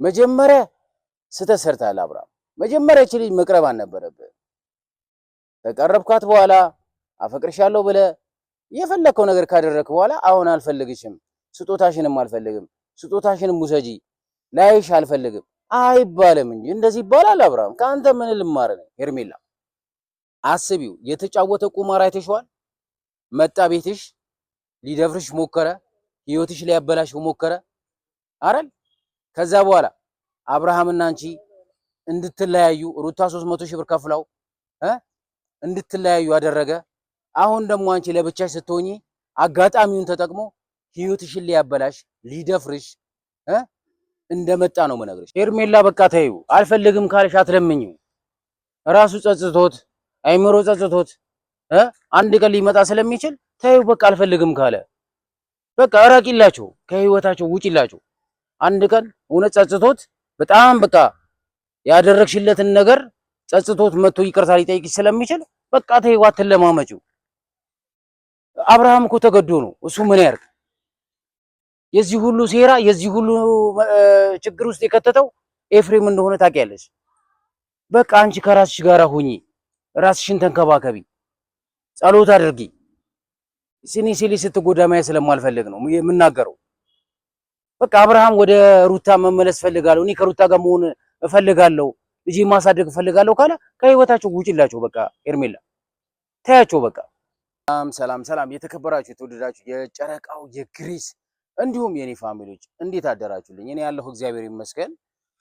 መጀመሪያ ስተሰርታል አብርሃም መጀመሪያ እቺ ልጅ መቅረብ አልነበረብህ። ተቀረብካት በኋላ አፈቅርሻለሁ ብለህ የፈለከው ነገር ካደረክ በኋላ አሁን አልፈልግሽም፣ ስጦታሽንም አልፈልግም፣ ስጦታሽንም ውሰጂ፣ ላይሽ አልፈልግም አይባልም እንጂ እንደዚህ ይባላል። አብርሃም ከአንተ ምን ልማር ነው? ሄርሜላ አስቢው፣ የተጫወተ ቁማር አይተሽዋል። መጣ ቤትሽ ሊደፍርሽ ሞከረ፣ ህይወትሽ ሊያበላሽ ሞከረ አይደል? ከዛ በኋላ አብርሃምና አንቺ እንድትለያዩ ሩታ 300 ሺህ ብር ከፍላው እንድትለያዩ አደረገ። አሁን ደግሞ አንቺ ለብቻሽ ስትሆኚ አጋጣሚውን ተጠቅሞ ህይወትሽን ሊያበላሽ ሊደፍርሽ እንደመጣ ነው መነግርሽ። ሄርሜላ በቃ ተይው፣ አልፈልግም ካለሽ አትለምኝው። ራሱ ጸጽቶት አይምሮ ጸጽቶት አንድ ቀን ሊመጣ ስለሚችል ተይው በቃ አልፈልግም ካለ በቃ እራቂላቸው፣ ከህይወታቸው ውጪላቸው። አንድ ቀን እውነት ጸጽቶት በጣም በቃ ያደረግሽለትን ነገር ጸጽቶት መጥቶ ይቅርታ ሊጠይቅሽ ስለሚችል በቃ ተይው፣ አትለማመጪው። አብርሃም እኮ ተገዶ ነው። እሱ ምን ያርግ? የዚህ ሁሉ ሴራ የዚህ ሁሉ ችግር ውስጥ የከተተው ኤፍሬም እንደሆነ ታውቂያለሽ። በቃ አንቺ ከራስሽ ጋር ሁኚ፣ ራስሽን ተንከባከቢ፣ ጸሎት አድርጊ። ሲሊ ስትጎዳ ማየት ስለማልፈልግ ነው የምናገረው። በቃ አብርሃም ወደ ሩታ መመለስ ፈልጋለሁ፣ እኔ ከሩታ ጋር መሆን እፈልጋለሁ፣ ልጅ ማሳደግ እፈልጋለሁ ካለ ከህይወታቸው ውጪላቸው። በቃ ሄርሜላ ታያቸው። በቃ ሰላም ሰላም፣ የተከበራችሁ የተወደዳችሁ የጨረቃው የግሬስ እንዲሁም የኔ ፋሚሊዎች እንዴት አደራችሁልኝ? እኔ ያለሁ እግዚአብሔር ይመስገን።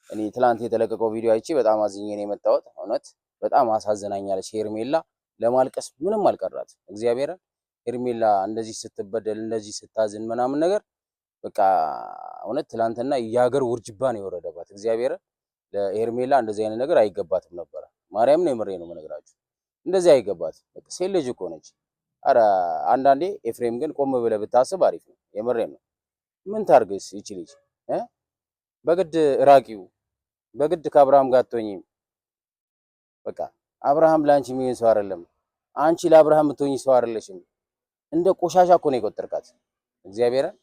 እኔ ትላንት የተለቀቀው ቪዲዮ አይቼ በጣም አዝኜ ነው የመጣሁት። እውነት በጣም አሳዝናኛለች ሄርሜላ። ለማልቀስ ምንም አልቀራት። እግዚአብሔርን ሄርሜላ እንደዚህ ስትበደል እንደዚህ ስታዝን ምናምን ነገር በቃ እውነት ትላንትና የሀገር ውርጅባ ነው የወረደባት። እግዚአብሔርን ለሄርሜላ እንደዚህ አይነት ነገር አይገባትም ነበረ። ማርያም ነው የምሬ ነው የምነግራችሁ። እንደዚህ አይገባትም። በቃ ሴት ልጅ እኮ ነች። አረ አንዳንዴ ኤፍሬም ግን ቆም ብለህ ብታስብ አሪፍ ነው። የምሬ ነው። ምን ታርግስ ይቺ ልጅ በግድ ራቂው፣ በግድ ከአብርሃም ጋር አትሆኚም። በቃ አብርሃም ለአንቺ የሚሆን ሰው አይደለም። አንቺ ለአብርሃም የምትሆኚ ሰው አይደለሽም። እንደ ቆሻሻ እኮ ነው የቆጠርካት። እግዚአብሔርን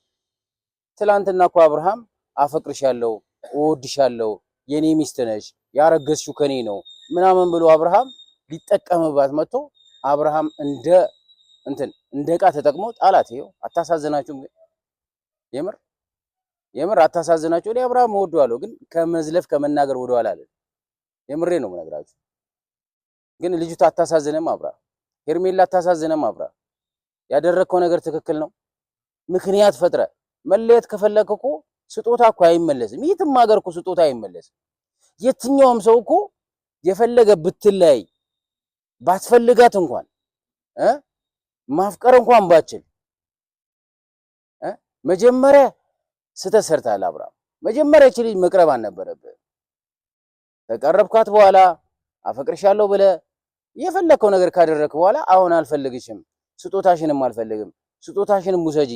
ትላንትና እኮ አብርሃም አፈቅርሻለሁ፣ እወድሻለሁ፣ የኔ ሚስት ነሽ፣ ያረገዝሽው ከኔ ነው ምናምን ብሎ አብርሃም ሊጠቀምባት መጥቶ አብርሃም እንደ ዕቃ ተጠቅሞ ጣላት። ይኸው አታሳዝናችሁም? ግን የምር አታሳዝናችሁ? እኔ አብርሃም እወደዋለሁ፣ ግን ከመዝለፍ ከመናገር ወደኋላ አለ። የምሬ ነው የምነግራችሁ። ግን ልጅቷ አታሳዝንም? አብርሃም ሄርሜላ አታሳዝንም? አብርሃም ያደረግከው ነገር ትክክል ነው። ምክንያት ፈጥረ መለየት ከፈለክ እኮ ስጦታ እኮ አይመለስም። የትም ሀገር እኮ ስጦታ አይመለስም። የትኛውም ሰው እኮ የፈለገ ብትለያይ ባትፈልጋት እንኳን ማፍቀር እንኳን ባችል መጀመሪያ ስተሰርታል። አብርሃም መጀመሪያ እቺ ልጅ መቅረብ አልነበረብህ። ተቀረብካት በኋላ አፈቅርሻለሁ ብለህ የፈለከው ነገር ካደረክ በኋላ አሁን አልፈልግሽም፣ ስጦታሽንም አልፈልግም፣ ስጦታሽንም ውሰጂ፣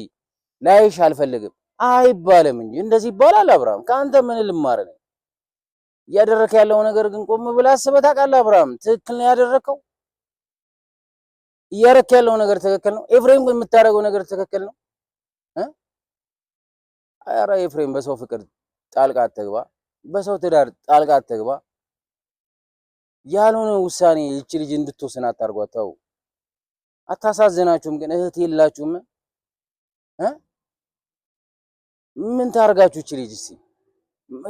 ላይሽ አልፈልግም አይባልም እንጂ እንደዚህ ይባላል። አብርሃም ከአንተ ምን ልማር ነው? እያደረክ ያለው ነገር ግን ቆም ብለህ አስበህ ታውቃለህ? አብርሃም ትክክል ነው ያደረከው? እያረክ ያለው ነገር ትክክል ነው? ኤፍሬም ግን የምታደርገው ነገር ትክክል ነው? ኧረ ኤፍሬም በሰው ፍቅር ጣልቃ አትግባ፣ በሰው ትዳር ጣልቃ አትግባ። ያልሆነ ውሳኔ ይቺ ልጅ እንድትወስን አታርጓት። ተው። አታሳዝናችሁም? ግን እህት የላችሁም? ምን ታርጋችሁ ይቺ ልጅ? እስኪ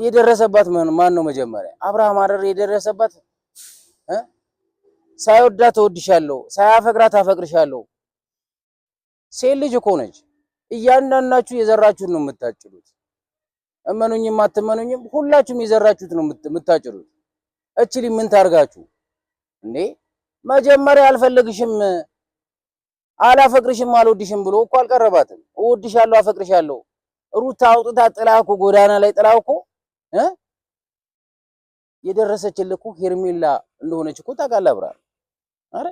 የደረሰባት ማን ነው? መጀመሪያ አብርሃም አረር የደረሰባት ሳይወዳት እወድሻለሁ፣ ሳያፈቅራት አፈቅርሻለሁ። ሴት ልጅ እኮ ነች። እያንዳንዳችሁ የዘራችሁት ነው የምታጭዱት። እመኑኝም አትመኑኝም ሁላችሁም የዘራችሁት ነው የምታጭዱት። እቺ ልጅ ምን ታርጋችሁ እንዴ? መጀመሪያ አልፈልግሽም፣ አላፈቅርሽም፣ አልወድሽም ብሎ እኮ አልቀረባትም። እወድሻለሁ፣ አፈቅርሻለሁ ሩታ አውጥታ ጥላ እኮ ጎዳና ላይ ጥላ እኮ የደረሰችልህ እኮ ሄርሜላ እንደሆነች እኮ ታውቃለህ አብርሃም። አረ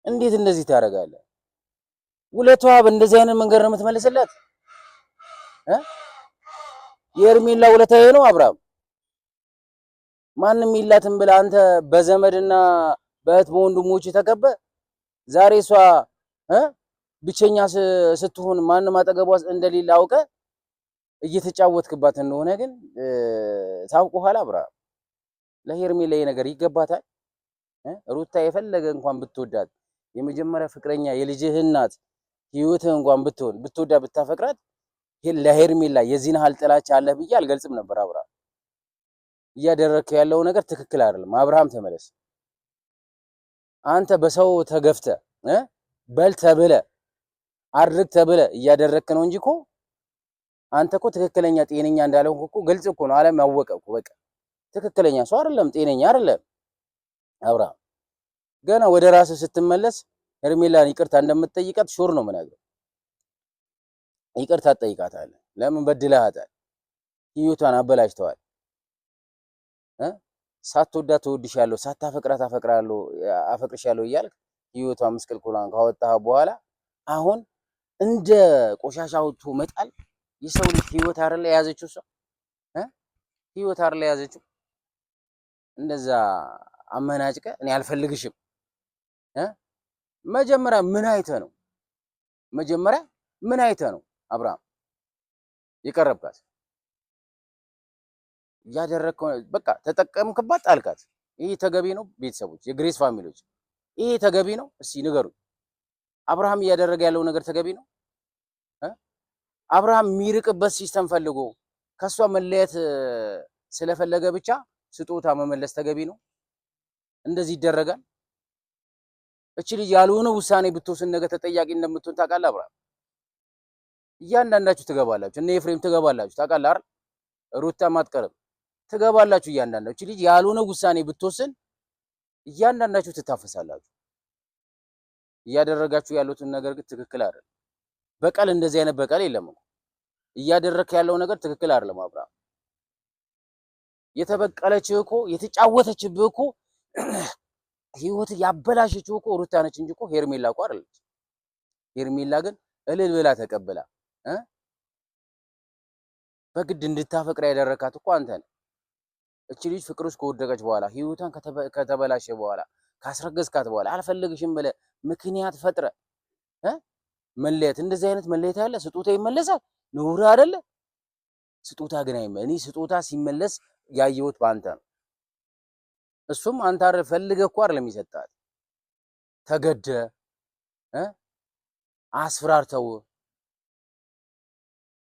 እንዴት እንደዚህ ታደርጋለህ? ውለቷ በእንደዚህ አይነት መንገድ ነው የምትመልስላት? የሄርሜላ ውለታ ይሄ ነው አብርሃም? ማንም ይላትም ብለህ አንተ በዘመድና በእህት በወንድሞች ተከበ ዛሬ እሷ ብቸኛ ስትሆን ማንም አጠገቧ እንደሌለ አውቀ እየተጫወትክባት እንደሆነ ግን ታውቀዋል። አብርሃም ለሄርሜላ ነገር ይገባታል። ሩታ የፈለገ እንኳን ብትወዳት የመጀመሪያ ፍቅረኛ የልጅህ እናት ህይወትህ እንኳን ብትወዳት ብታፈቅራት ለሄርሜላ የዚህን ያህል ጥላቻ አለህ ብዬ አልገልጽም ነበር። አብርሃም እያደረክ ያለው ነገር ትክክል አይደለም። አብርሃም ተመለስ። አንተ በሰው ተገፍተ በል ተብለ አድርግ ተብለ እያደረክ ነው እንጂ እኮ አንተ እኮ ትክክለኛ ጤነኛ እንዳልሆንክ እኮ ግልጽ እኮ ነው። ዓለም ያወቀ እኮ በቃ ትክክለኛ ሰው አይደለም፣ ጤነኛ አይደለም። አብርሃም ገና ወደ ራስህ ስትመለስ ሄርሜላን ይቅርታ እንደምትጠይቃት ሹር ነው የምነግርህ። ይቅርታ ትጠይቃታለህ። ለምን በድለሃታል፣ ህይወቷን አበላሽተዋል። ሳትወዳት ትወድሻለሁ፣ ሳታፈቅራት አፈቅርሻለሁ እያልክ ህይወቷን ምስቅልቅሏን ካወጣህ በኋላ አሁን እንደ ቆሻሻ አውጥቶ መጣል የሰው ልጅ ህይወት አይደለ የያዘችው ሰው ህይወት አይደለ የያዘችው። እንደዛ አመናጭቀ እኔ አልፈልግሽም። መጀመሪያ ምን አይተህ ነው? መጀመሪያ ምን አይተህ ነው አብርሃም የቀረብካት? ያደረከው በቃ ተጠቀምክባት፣ ጣልካት። ይሄ ተገቢ ነው? ቤተሰቦች፣ የግሬስ ፋሚሊዎች ይሄ ተገቢ ነው? እስኪ ንገሩኝ። አብርሃም እያደረገ ያለው ነገር ተገቢ ነው? አብርሃም የሚርቅበት ሲስተም ፈልጎ ከሷ መለየት ስለፈለገ ብቻ ስጦታ መመለስ ተገቢ ነው? እንደዚህ ይደረጋል? እቺ ልጅ ያልሆነ ውሳኔ ብትወስን ነገ ተጠያቂ እንደምትሆን ታውቃለህ አብርሃም። እያንዳንዳችሁ ትገባላችሁ፣ እነ ኤፍሬም ትገባላችሁ፣ ታውቃለህ አይደል? ሩታም አትቀርም፣ ትገባላችሁ እያንዳንዳችሁ። እቺ ልጅ ያልሆነ ውሳኔ ብትወስን እያንዳንዳችሁ ትታፈሳላችሁ። እያደረጋችሁ ያሉትን ነገር ግን ትክክል አይደለም። በቀል እንደዚህ አይነት በቀል የለም እኮ። እያደረክ ያለው ነገር ትክክል አይደለም አብርሃም። የተበቀለችህ እኮ የተጫወተችብህ እኮ ህይወት ያበላሸችው እኮ ሩታ ነች እንጂ እኮ ሄርሜላ እኮ አይደለች። ሄርሜላ ግን እልል ብላ ተቀብላ በግድ እንድታፈቅር ያደረካት እኮ አንተ ነህ። እቺ ልጅ ፍቅር ውስጥ ከወደቀች በኋላ ህይወቷን ከተበላሸ በኋላ ካስረገዝካት በኋላ አልፈልግሽም ብለህ ምክንያት ፈጥረ መለየት፣ እንደዚህ አይነት መለየት ያለ ስጦታ ይመለሳል? ነውር አይደለ? ስጦታ ግን እኔ ስጦታ ሲመለስ ያየሁት በአንተ ነው። እሱም አንተ አይደል ፈልገህ እኮ አይደለም የሰጣት፣ ተገደ አስፈራርተው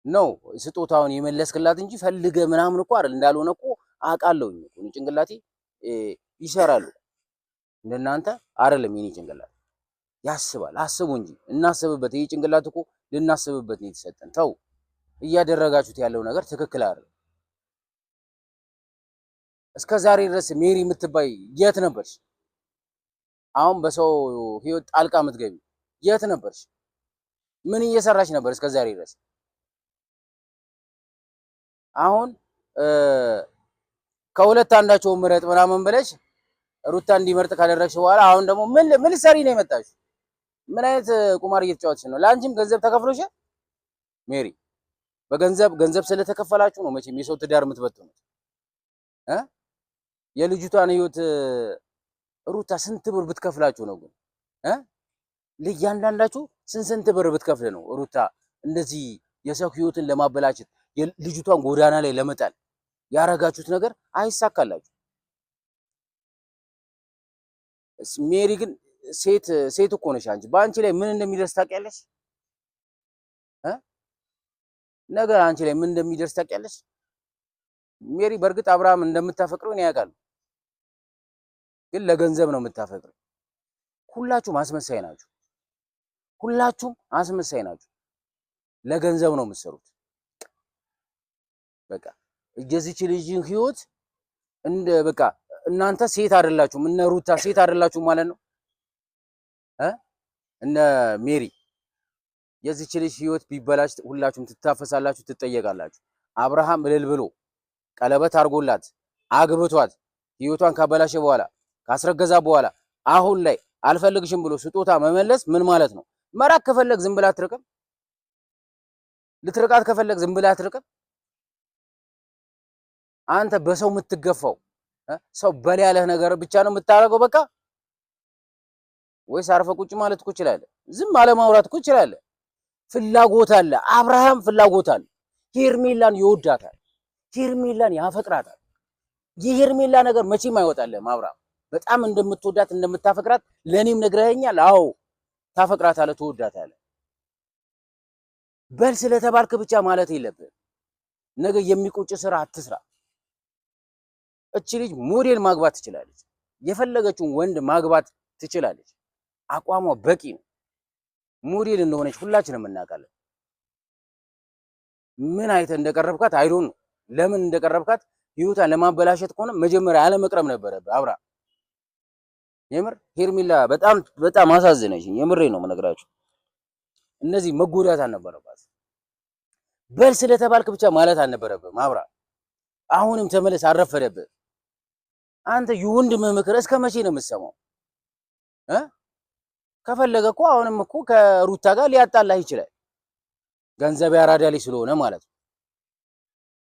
ነው ስጦታውን የመለስክላት እንጂ ፈልገህ ምናምን እኮ አይደል። እንዳልሆነ እኮ አውቃለሁኝ እኮ ጭንቅላቴ ይሰራሉ። እንደናንተ አይደለም የኔ ጭንቅላት ያስባል። አስቡ እንጂ እናስብበት። ይሄ ጭንቅላት እኮ ልናስብበት ነው የተሰጠን። ተው፣ እያደረጋችሁት ያለው ነገር ትክክል አይደለም። እስከ ዛሬ ድረስ ሜሪ የምትባይ የት ነበርሽ? አሁን በሰው ህይወት ጣልቃ የምትገቢ የት ነበርሽ? ምን እየሰራሽ ነበር እስከ ዛሬ ድረስ? አሁን ከሁለት አንዳቸው ምረጥ ምናምን ብለሽ ሩታ እንዲመርጥ ካደረግሽ በኋላ አሁን ደግሞ ምን ልትሰሪ ነው የመጣሽ? ምን አይነት ቁማር እየተጫወትሽ ነው? ለአንቺም ገንዘብ ተከፍሎሽ ሜሪ? ገንዘብ ስለተከፈላችሁ ነው መቼም የሰው ትዳር የምትበትኑት። የልጅቷን ህይወት ሩታ ስንት ብር ብትከፍላችሁ ነው ግን? ለእያንዳንዳችሁ ስንት ብር ብትከፍል ነው ሩታ እንደዚህ የሰው ህይወትን ለማበላሸት ልጅቷን ጎዳና ላይ ለመጣል ያረጋችሁት ነገር አይሳካላችሁ። ሜሪ ግን ሴት እኮ ነሽ አንቺ። በአንቺ ላይ ምን እንደሚደርስ ታውቂያለሽ? ነገር አንቺ ላይ ምን እንደሚደርስ ታውቂያለሽ? ሜሪ በእርግጥ አብርሃም እንደምታፈቅረው እኔ ያውቃለሁ፣ ግን ለገንዘብ ነው የምታፈቅረው። ሁላችሁም አስመሳይ ናችሁ። ሁላችሁም አስመሳይ ናችሁ። ለገንዘብ ነው የምትሰሩት። በቃ የዚች ልጅን ህይወት እንደ በቃ እናንተ ሴት አይደላችሁም፣ እነ ሩታ ሴት አይደላችሁም ማለት ነው። እነ ሜሪ የዚች ልጅ ህይወት ቢበላሽ ሁላችሁም ትታፈሳላችሁ፣ ትጠየቃላችሁ። አብርሃም እልል ብሎ ቀለበት አድርጎላት አግብቷት ህይወቷን ካበላሸ በኋላ ካስረገዛ በኋላ አሁን ላይ አልፈልግሽም ብሎ ስጦታ መመለስ ምን ማለት ነው? መራቅ ከፈለግ ዝም ብላ አትርቅም? ልትርቃት ከፈለግ ዝም ብላ አትርቅም? አንተ በሰው የምትገፋው ሰው በል ያለህ ነገር ብቻ ነው የምታደርገው በቃ? ወይስ አርፈህ ቁጭ ማለት እኮ ይችላል? ዝም አለ ማውራት እኮ ይችላል? ፍላጎት አለ። አብርሃም ፍላጎት አለ። ሄርሜላን ይወዳታል፣ ሄርሜላን ያፈቅራታል። የሄርሜላ ነገር መቼም አይወጣልህም አብርሃም። በጣም እንደምትወዳት እንደምታፈቅራት ለኔም ነግረኸኛል። አዎ ታፈቅራታለህ፣ ትወዳታለህ። በል ስለተባልክ ብቻ ማለት የለብህም። ነገ የሚቆጭ ስራ አትስራ። እቺ ልጅ ሞዴል ማግባት ትችላለች፣ የፈለገችውን ወንድ ማግባት ትችላለች። አቋሟ በቂ ነው። ሞዴል እንደሆነች ሁላችንም እናውቃለን። ምን አይተህ እንደቀረብካት አይዶን ነው። ለምን እንደቀረብካት ህይወቷን ለማበላሸት ከሆነ መጀመሪያ አለመቅረብ ነበረብህ አብርሃም። የምር ሄርሜላ በጣም በጣም አሳዘነችኝ። የምሬ ነው የምነግራችሁ። እነዚህ መጎዳት አልነበረባት። በል ስለተባልክ ብቻ ማለት አልነበረብህም አብርሃም። አሁንም ተመለስ፣ አረፈደብህ። አንተ የወንድምህ ምክር እስከ መቼ ነው የምትሰማው? ከፈለገ እኮ አሁንም እኮ ከሩታ ጋር ሊያጣላህ ይችላል። ገንዘብ ያራዳ ልጅ ስለሆነ ማለት ነው።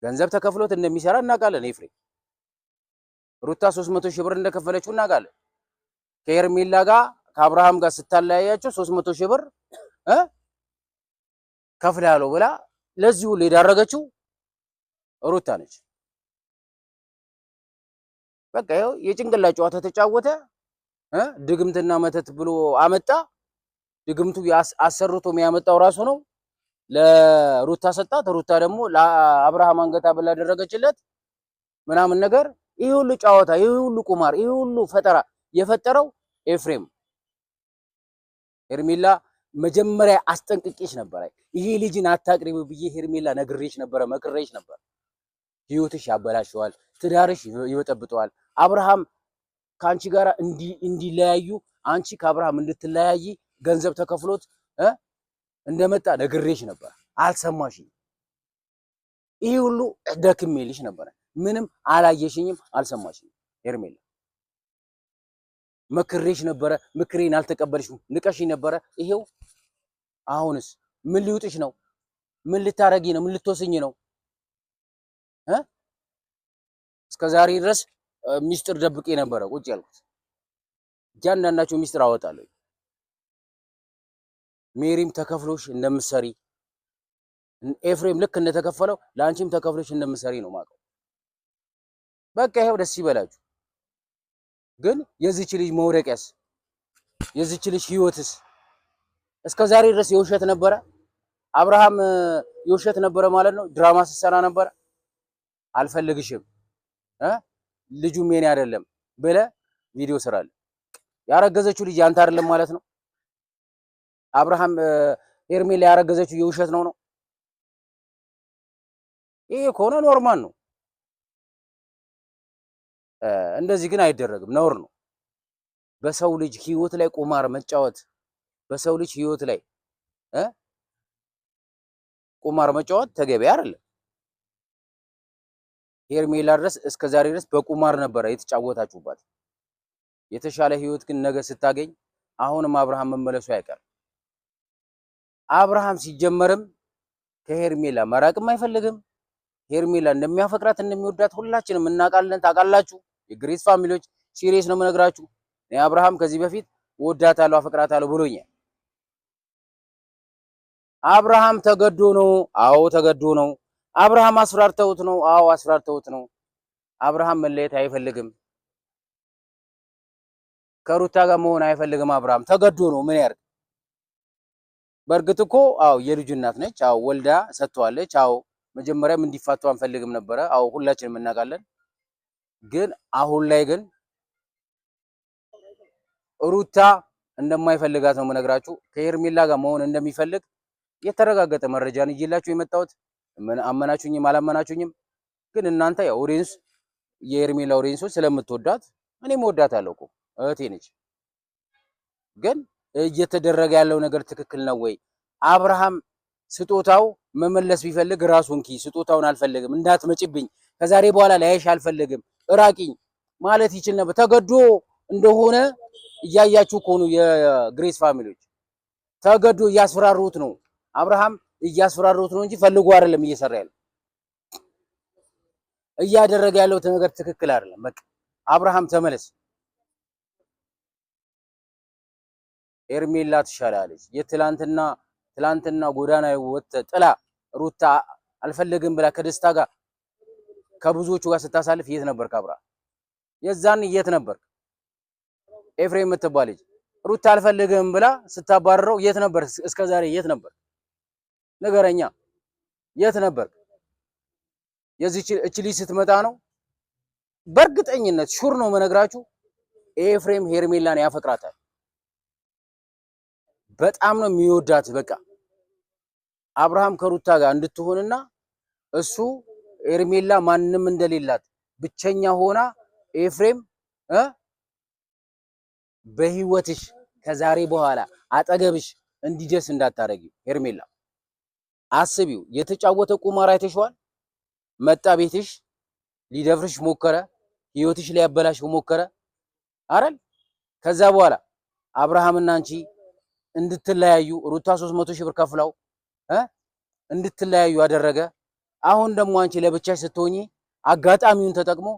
ገንዘብ ተከፍሎት እንደሚሰራ እናውቃለን። ኤፍሬም ሩታ 300 ሺህ ብር እንደከፈለችው እናውቃለን። ከሄርሜላ ጋር ከአብርሃም ጋር ስታለያያቸው 300 ሺህ ብር ከፍላለሁ ብላ ለዚህ ሁሉ የዳረገችው ሩታ ነች። በቃ ይኸው የጭንቅላት ጨዋታ ተጫወተ። ድግምትና መተት ብሎ አመጣ። ድግምቱ አሰርቶ የሚያመጣው ራሱ ነው። ለሩታ ሰጣት። ሩታ ደግሞ ለአብርሃም አንገታ ብላ ያደረገችለት ምናምን ነገር። ይሄ ሁሉ ጨዋታ፣ ይሄ ሁሉ ቁማር፣ ይሄ ሁሉ ፈጠራ የፈጠረው ኤፍሬም። ሄርሜላ መጀመሪያ አስጠንቅቄሽ ነበር። ይሄ ልጅን አታቅርቢ ብዬ ሄርሜላ ነግሬሽ ነበር፣ መክሬሽ ነበር። ህይወትሽ ያበላሸዋል፣ ትዳርሽ ይበጠብጠዋል። አብርሃም ከአንቺ ጋር እንዲለያዩ አንቺ ከአብርሃም እንድትለያይ ገንዘብ ተከፍሎት እንደመጣ ነግሬሽ ነበር። አልሰማሽኝ። ይሄ ሁሉ ደክሜልሽ ነበር። ምንም አላየሽኝም፣ አልሰማሽኝም። ሄርሜላ መክሬሽ ነበረ፣ ምክሬን አልተቀበልሽም፣ ንቀሽኝ ነበረ። ይሄው አሁንስ ምን ሊውጥሽ ነው? ምን ልታረጊ ነው? ምን ልትወስኝ ነው? እስከዛሬ ድረስ ሚስጥር ደብቄ ነበረ ቁጭ ያልኩት። እያንዳንዳቸው ሚስጥር አወጣለሁ። ሜሪም ተከፍሎሽ እንደምትሰሪ፣ ኤፍሬም ልክ እንደተከፈለው ለአንቺም ተከፍሎሽ እንደምትሰሪ ነው የማውቀው። በቃ ይሄው ደስ ይበላችሁ። ግን የዚች ልጅ መውደቂያስ፣ የዚች ልጅ ህይወትስ እስከዛሬ ድረስ የውሸት ነበረ። አብርሃም የውሸት ነበረ ማለት ነው። ድራማ ስትሰራ ነበረ። አልፈልግሽም ልጁም የኔ አይደለም ብለህ ቪዲዮ ስራል። ያረገዘችው ልጅ አንተ አይደለም ማለት ነው። አብርሃም ሄርሜላ ያረገዘችው የውሸት ነው። ይሄ ከሆነ ኖርማል ነው። እንደዚህ ግን አይደረግም፣ ነውር ነው። በሰው ልጅ ህይወት ላይ ቁማር መጫወት፣ በሰው ልጅ ህይወት ላይ ቁማር መጫወት ተገቢ አይደለም። ሄርሜላ ድረስ እስከዛሬ ድረስ በቁማር ነበረ የተጫወታችሁባት። የተሻለ ህይወት ግን ነገ ስታገኝ አሁንም አብርሃም መመለሱ አይቀርም። አብርሃም ሲጀመርም ከሄርሜላ መራቅም አይፈልግም። ሄርሜላ እንደሚያፈቅራት እንደሚወዳት ሁላችንም እናውቃለን። ታውቃላችሁ። የግሬስ ፋሚሊዎች ሲሪየስ ነው የምነግራችሁ። እኔ አብርሃም ከዚህ በፊት ወዳታለሁ አፈቅራታለሁ ብሎኛል። አብርሃም ተገዶ ነው። አዎ ተገዶ ነው። አብርሃም አስፈራርተውት ነው። አዎ አስፈራርተውት ነው። አብርሃም መለየት አይፈልግም። ከሩታ ጋር መሆን አይፈልግም። አብርሃም ተገዶ ነው። ምን ያርግ? በእርግጥ እኮ አዎ የልጁ እናት ነች። አዎ ወልዳ ሰጥቷለች። አዎ መጀመሪያም እንዲፋቱ አንፈልግም ነበረ። አዎ ሁላችንም እናውቃለን። ግን አሁን ላይ ግን ሩታ እንደማይፈልጋት ነው የምነግራችሁ። ከሄርሜላ ጋር መሆን እንደሚፈልግ የተረጋገጠ መረጃን ይዤላችሁ የመጣሁት። አመናችሁኝም አላመናችሁኝም ግን እናንተ ያው ኦዲየንስ የሄርሜላ ኦዲየንሶች ስለምትወዳት እኔም እወዳታለሁ እኮ እህቴ ነች። ግን እየተደረገ ያለው ነገር ትክክል ነው ወይ? አብርሃም ስጦታው መመለስ ቢፈልግ ራሱን ኪ ስጦታውን አልፈልግም፣ እንዳትመጪብኝ፣ ከዛሬ በኋላ ላይሽ አልፈልግም፣ እራቂኝ ማለት ይችል ነበር። ተገዶ እንደሆነ እያያችሁ እኮ ነው። የግሬስ ፋሚሊዎች ተገዶ እያስፈራሩት ነው። አብርሃም እያስፈራሩት ነው እንጂ ፈልጎ አይደለም እየሰራ ያለው። እያደረገ ያለው ነገር ትክክል አይደለም። በቃ አብርሃም ተመለስ። ሄርሜላ ትሻላለች። ትላንትና ጎዳና ወጥተ ጥላ ሩታ አልፈለግም ብላ ከደስታ ጋር ከብዙዎቹ ጋር ስታሳልፍ የት ነበርክ አብርሃም? የዛን የት ነበርክ? ኤፍሬም የምትባል ልጅ ሩታ አልፈልግም ብላ ስታባረረው የት ነበር? እስከዛሬ የት ነበር? ንገረኛ፣ የት ነበር? እቺ ልጅ ስትመጣ ነው በእርግጠኝነት ሹር ነው መነግራችሁ፣ ኤፍሬም ሄርሜላን ያፈቅራታል። በጣም ነው የሚወዳት። በቃ አብርሃም ከሩታ ጋር እንድትሆንና እሱ ሄርሜላ ማንም እንደሌላት ብቸኛ ሆና ኤፍሬም በህይወትሽ ከዛሬ በኋላ አጠገብሽ እንዲደስ እንዳታረጊ ሄርሜላ። አስቢው፣ የተጫወተ ቁማር አይተሽዋል። መጣ ቤትሽ ሊደፍርሽ ሞከረ፣ ህይወትሽ ሊያበላሽ ሞከረ አይደል? ከዛ በኋላ አብርሃምና አንቺ እንድትለያዩ ሩታ 300 ሺህ ብር ከፍላው እንድትለያዩ አደረገ። አሁን ደግሞ አንቺ ለብቻሽ ስትሆኚ አጋጣሚውን ተጠቅሞ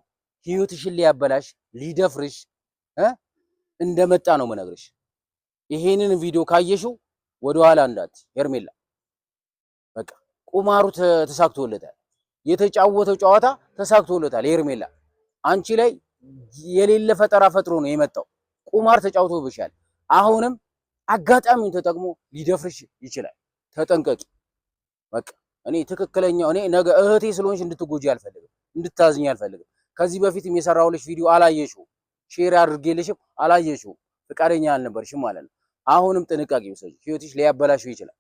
ህይወትሽን ሊያበላሽ ሊደፍርሽ እንደመጣ ነው መነግርሽ። ይሄንን ቪዲዮ ካየሽው ወደኋላ እንዳት ሄርሜላ። በቃ ቁማሩ ተሳክቶለታል። የተጫወተው ጨዋታ ተሳክቶለታል ሄርሜላ። አንቺ ላይ የሌለ ፈጠራ ፈጥሮ ነው የመጣው። ቁማር ተጫውቶብሻል። አሁንም አጋጣሚውን ተጠቅሞ ሊደፍርሽ ይችላል። ተጠንቀቂ። በቃ እኔ ትክክለኛው እኔ ነገ እህቴ ስለሆንሽ እንድትጎጂ አልፈልግም፣ እንድታዝኝ አልፈልግም። ከዚህ በፊትም የሰራሁልሽ ቪዲዮ አላየሽው፣ ሼር አድርጌልሽም አላየሽው፣ ፍቃደኛ አልነበርሽም ማለት ነው። አሁንም ጥንቃቄ ውሰጂ፣ ህይወትሽ ሊያበላሽው ይችላል።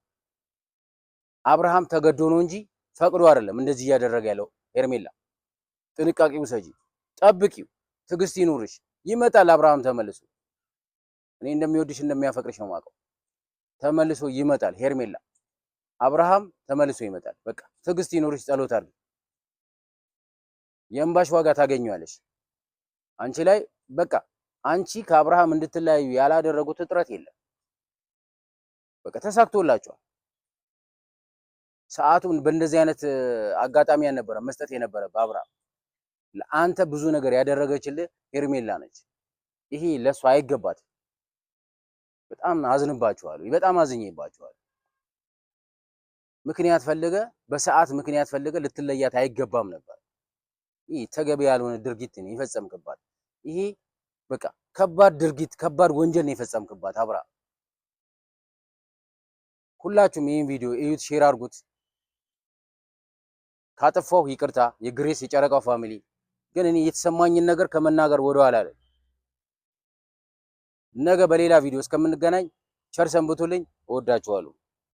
አብርሃም ተገዶ ነው እንጂ ፈቅዶ አይደለም እንደዚህ እያደረገ ያለው። ሄርሜላ ጥንቃቄ ውሰጂ፣ ጠብቂው፣ ትዕግስት ይኑርሽ። ይመጣል አብርሃም ተመልሶ። እኔ እንደሚወድሽ እንደሚያፈቅርሽ ነው የማውቀው። ተመልሶ ይመጣል ሄርሜላ። አብርሃም ተመልሶ ይመጣል። በቃ ትዕግስት ይኑርሽ፣ ጸሎት አድርጊ። የእንባሽ ዋጋ ታገኘዋለሽ። አንቺ ላይ በቃ አንቺ ከአብርሃም እንድትለያዩ ያላደረጉት ጥረት የለም። በቃ ተሳክቶላችኋል። ሰዓቱን በእንደዚህ አይነት አጋጣሚ ያልነበረ መስጠት የነበረ በአብርሃም ለአንተ ብዙ ነገር ያደረገችልህ ሄርሜላ ነች። ይሄ ለሷ አይገባትም። በጣም አዝንባችኋለሁ። በጣም አዝኜባችኋለሁ። ምክንያት ፈልገ በሰዓት ምክንያት ፈልገ ልትለያት አይገባም ነበር። ይሄ ተገቢ ያልሆነ ድርጊት ነው የፈጸምክባት። ይሄ በቃ ከባድ ድርጊት፣ ከባድ ወንጀል ነው የፈጸምክባት አብርሃም። ሁላችሁም ይሄን ቪዲዮ እዩት፣ ሼር አድርጉት። ካጠፋሁ ይቅርታ። የግሬስ የጨረቃው ፋሚሊ ግን እኔ የተሰማኝን ነገር ከመናገር ወደኋላ አለ። ነገ በሌላ ቪዲዮ እስከምንገናኝ ቸር ሰንብቱልኝ። እወዳችኋለሁ።